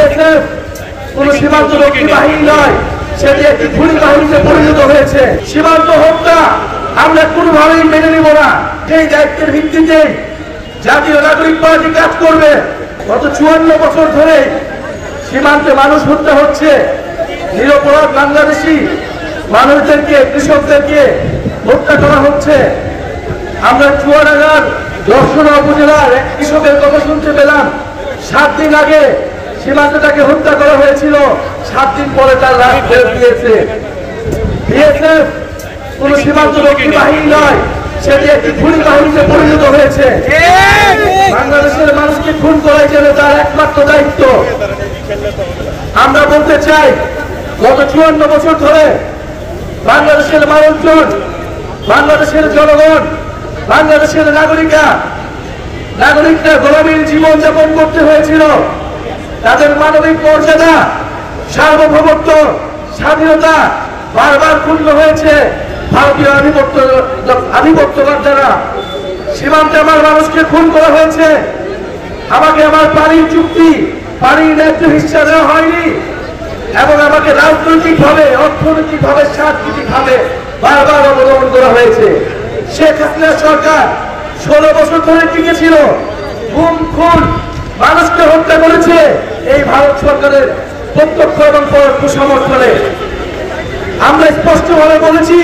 BSF কোন সীমান্তরক্ষী বাহিনী নয়, সেটি একটি খুনি বাহিনীতে পরিণত হয়েছে। সীমান্ত হত্যা আমরা কোনোভাবেই মেনে নিব না। সেই দায়িত্বের ভিত্তিতে জাতীয় নাগরিক পার্টি কাজ করবে। গত 54 বছর ধরে সীমান্তে মানুষ হত্যা হচ্ছে, নিরপরাধ বাংলাদেশি মানুষদেরকে, কৃষকদেরকে হত্যা করা হচ্ছে। আমরা চুয়াডাঙ্গার দর্শনা উপজেলার এক কৃষকের কথা শুনতে পেলাম, 7 দিন আগে সীমান্তটাকে হত্যা করা হয়েছিল, 7 দিন পরে তার লাশ ফেরত দিয়েছে। বিএসএফ কোন সীমান্তরক্ষী বাহিনী নয়, সেটি একটি খুনি বাহিনীতে পরিণত হয়েছে। বাংলাদেশের মানুষকে খুন করাই যেন তার একমাত্র দায়িত্ব। আমরা বলতে চাই, গত 54 বছর ধরে বাংলাদেশের মানুষজন, বাংলাদেশের জনগণ, বাংলাদেশের নাগরিকরা গোলামীর জীবন যাপন করতে হয়েছিল। তাদের মানবিক মর্যাদা, সার্বভৌমত্ব, স্বাধীনতা বারবার ক্ষুণ্ণ হয়েছে ভারতীয় আধিপত্যবাদ দ্বারা। সীমান্তে আমার মানুষকে খুন করা হয়েছে। আমাকে আমার পানির চুক্তি, পানির ন্যায্য হিস্সা দেওয়া হয়নি এবং আমাকে রাজনৈতিকভাবে, অর্থনৈতিকভাবে, সাংস্কৃতিকভাবে বারবার অবলম্বন করা হয়েছে। শেখ হাসিনা সরকার 16 বছর ধরে টিকেছিল, গুম খুন মানুষকে হত্যা করেছে এই ভারত সরকারের প্রত্যক্ষ এবং পরোক্ষ সমর্থনে। আমরা স্পষ্টভাবে বলেছি,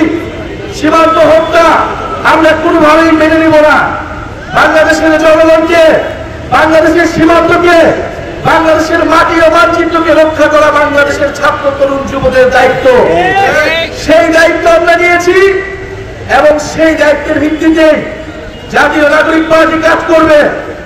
সীমান্ত হত্যা আমরা কোনোভাবেই মেনে নিব না। বাংলাদেশের জনগণকে, বাংলাদেশের সীমান্তকে, বাংলাদেশের মাটি ও মানচিত্রকে রক্ষা করা বাংলাদেশের ছাত্র তরুণ যুবদের দায়িত্ব। সেই দায়িত্ব আমরা নিয়েছি এবং সেই দায়িত্বের ভিত্তিতে জাতীয় নাগরিক পার্টি কাজ করবে।